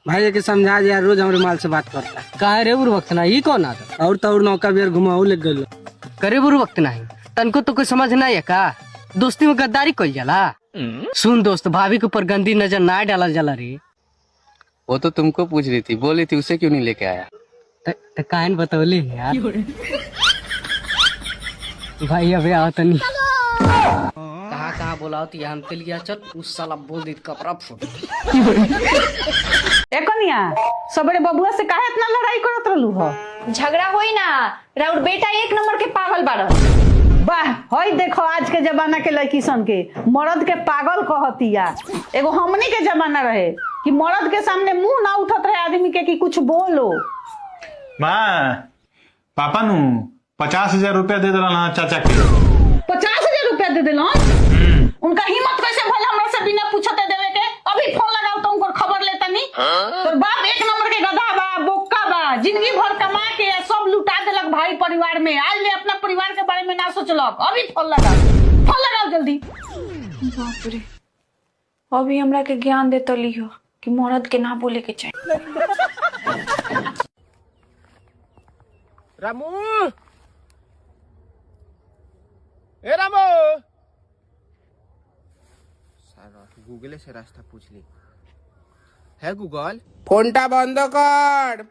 भाई एक समझा यार, रोज हमारे माल से बात करता है। काहे रे बुर वक्त नहीं कौन आता और तो नौका बियर घुमाओ लग गए करे बुर वक्त नहीं तनको तो कोई समझ नहीं है का दोस्ती में गद्दारी कोई जाला। सुन दोस्त, भाभी के ऊपर गंदी नजर ना डाला जाला रे। वो तो तुमको पूछ रही थी, बोली थी, उसे क्यों नहीं लेके आया? तो काहन बतौली यार। भाई अबे आओ तनी। कहाँ बोलाओ तो हम तिल गया चल उस साला बोल दी कपड़ा फूट। कनिया सबरे बबुआ से काहे इतना लड़ाई करत रहलू हो? झगड़ा होई ना, राउर बेटा एक नंबर के पागल बाड़न। वाह, हई देखो आज के जमाना के लड़की सन के मर्द के पागल कहतिया। एगो हमनी के जमाना रहे कि मर्द के सामने मुंह ना उठत रहे आदमी के कि कुछ बोलो। माँ पापा नु 50,000 रुपया दे दिला ना चाचा के। 50,000 रुपया दे दिलो? उनका हिम्मत कैसे भइल हमरा से बिना पूछते देवे के? अभी फोन लगाओ तो उनको खबर लेता नहीं। तोर बाप एक नंबर के गधा बा, बोक्का बा, जिंदगी भर कमा के सब लुटा देलक भाई परिवार में। आज ले अपना परिवार के बारे में ना सोचलक। अभी फोन लगाओ जल्दी। बाप रे, अभी हमरा के ज्ञान दे तो लियो कि मर्द के ना बोले के चाहिए। रामू, ए रामू, गूगल से रास्ता पूछ ली है। गूगल फोनटा बंद कर।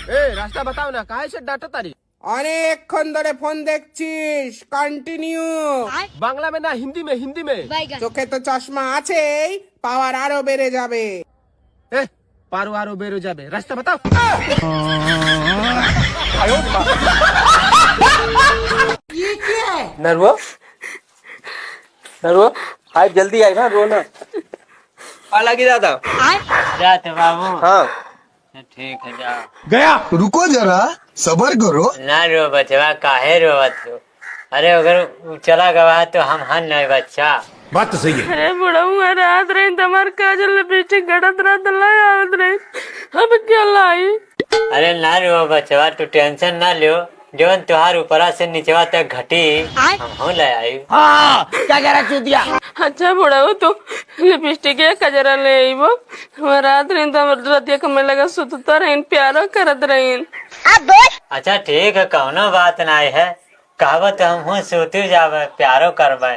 ए रास्ता बताओ ना, काहे से डाटा तारी? অনেকক্ষণ ধরে ফোন দেখছিস, কন্টিনিউ। বাংলা में ना हिंदी में? हिंदी में চোখে তো চশমা আছেই, পাওয়ার আরো বেড়ে যাবে। এ পারো আরো বেড়ে যাবে, রাস্তা बताओ। ये क्या है? नरवो नरवो आई जल्दी आई ना, रो ना लगी दादा जाते बाबू। हाँ ठीक है जा। गया रुको जरा, सबर करो। ना रो बचवा, काहे रोवत हो? अरे अगर चला गवा तो हम हन नहीं बच्चा। बात तो सही है। अरे बुढ़ऊ रात रही तमार काजल लिपस्टिक गड़त रात लाई आवत रही, अब क्या लाई? अरे ना रो बचवा, तू टेंशन ना लियो, जवन तुहार ऊपरा से नीचवा तक घटी हम हो ले आई। क्या कह रहा चूतिया? अच्छा बुढ़ऊ तू लिपस्टिक या कजरा ले आईबो। रात रही तो रतिया कमे लगा सुतता रही, प्यारो करत रही। अच्छा ठीक है, कौनो बात नहीं है, कहबत हम हो सोते जावे, प्यारो करबे।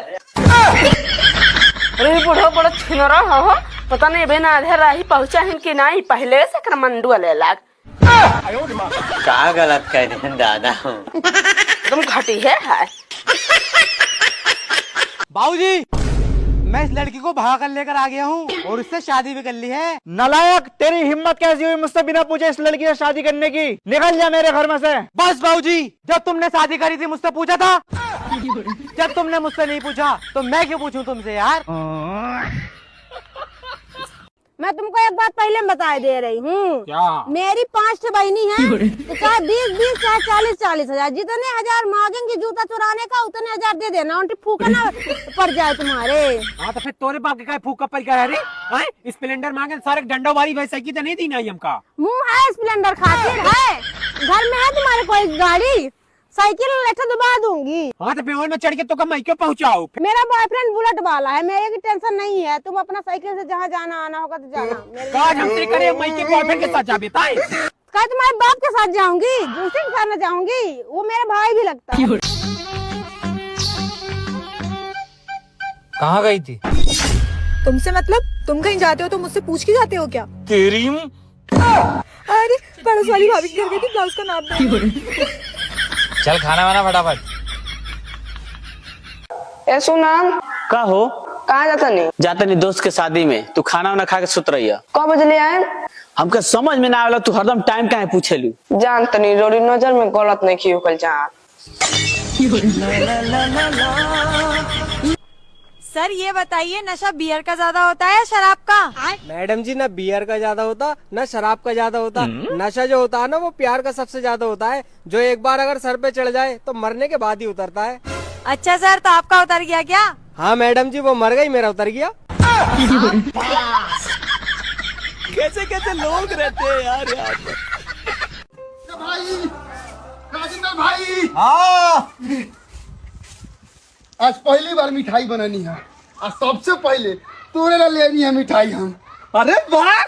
अरे बुढ़ऊ बड़ा छिनरा हो, पता नहीं बे ना आधे राही पहुंचा हिन कि नहीं, पहले से कर मंडुआ ले लाग। क्या गलत कह रहे दादा? तुम घटी है। बाबूजी, मैं इस लड़की को भगा कर लेकर आ गया हूँ और उससे शादी भी कर ली है। नालायक, तेरी हिम्मत कैसी हुई मुझसे बिना पूछे इस लड़की से शादी करने की? निकल जा मेरे घर में से। बस बाबूजी, जब तुमने शादी करी थी मुझसे पूछा था? जब तुमने मुझसे नहीं पूछा तो मैं क्यों पूछूं तुमसे यार? मैं तुमको एक बात पहले बता दे रही हूँ, मेरी 5 बहनी है, तो चाहे 20-20 चाहे 40-40 हजार, जितने हजार मांगेंगे जूता चुराने का उतने हजार दे देना, उनकी फूकना पड़ जाए तुम्हारे। हाँ तो फिर तोरे बाप के काय फूक कपल क्या है? स्प्लेंडर मांगे सारे डंडो वाली वैसे की तो नहीं दी ना हमका। मुँह है स्प्लेंडर खातिर है, घर में है तुम्हारे कोई गाड़ी? साइकिल लेटर दबा दूंगी। हाँ तो पेवर में चढ़ के तो कम मैं क्यों पहुँचाओ? मेरा बॉयफ्रेंड बुलेट वाला है, मेरे की टेंशन नहीं है, तुम अपना साइकिल से जहाँ जाना आना होगा तो जाना। काज हमसे करे, मैं के बॉयफ्रेंड के साथ जा बेटा। क्या तुम्हारे बाप के साथ जाऊंगी? दूसरे के साथ जाऊंगी, वो मेरा भाई भी लगता है। कहाँ गई थी? तुमसे मतलब? तुम कहीं जाते हो तो मुझसे पूछ के जाते हो क्या? तेरी अरे पड़ोस वाली भाभी के घर गई थी, ब्लाउज का नाप दे। चल खाना वाना फटाफट। ए सुना, का हो? कहाँ जाता नहीं? जाते नहीं दोस्त के शादी में, तू खाना वाना खा के सुत रही है। कब बजे ले आए? हमका समझ में ना आवेला, तू हरदम टाइम काहे पूछेलू? जानता नहीं, रोड़ी नजर में गलत नहीं की कल जा। सर ये बताइए, नशा बियर का ज्यादा होता है या शराब का? मैडम जी, ना बियर का ज्यादा होता ना शराब का ज्यादा होता। नशा जो होता है ना वो प्यार का सबसे ज्यादा होता है, जो एक बार अगर सर पे चढ़ जाए तो मरने के बाद ही उतरता है। अच्छा सर, तो आपका उतर गया क्या? हाँ मैडम जी, वो मर गई, मेरा उतर गया। कैसे कैसे लोग रहते हैं यार यहाँ पे। भाई राजेंद्र भाई, हाँ आज पहली बार मिठाई बनानी है और सबसे पहले तोरे ला लेनी है मिठाई हम। अरे वाह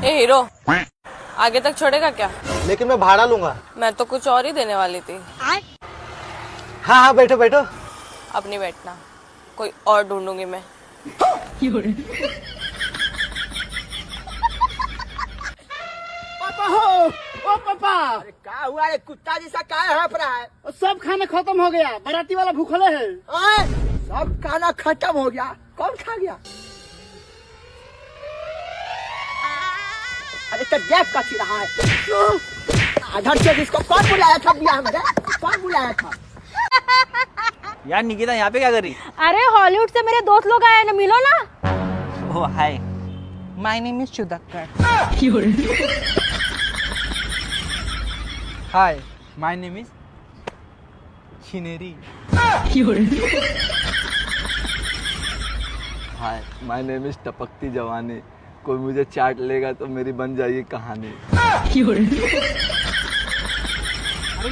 ए हीरो, आगे तक छोड़ेगा क्या? लेकिन मैं भाड़ा लूंगा। मैं तो कुछ और ही देने वाली थी। हाँ हाँ बैठो बैठो। अब नहीं बैठना, कोई और ढूंढूंगी मैं। पापा हो, ओ पापा। अरे क्या हुआ रे, कुत्ता जैसा क्या हड़प रहा है? सब खाना खत्म हो गया, बाराती वाला भूखले है। सब खाना खत्म हो गया, कौन खा गया? अरे तो जेब कसी रहा है। आधर से इसको कौन बुलाया था बियाह में? कौन बुलाया था? यार निकिता यहाँ पे क्या कर रही? अरे हॉलीवुड से मेरे दोस्त लोग आए ना, मिलो ना। Oh hi. My name is चुदक्कर। हाय माय नेम इज छिनेरी। हाय माय नेम इज टपकती जवानी, कोई मुझे चाट लेगा तो मेरी बन जाएगी कहानी।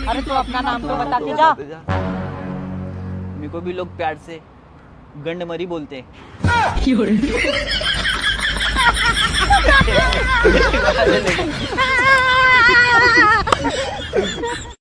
अरे तू अपना नाम तो बता के जा। मेरे को भी लोग प्यार से गंडमरी बोलते हैं।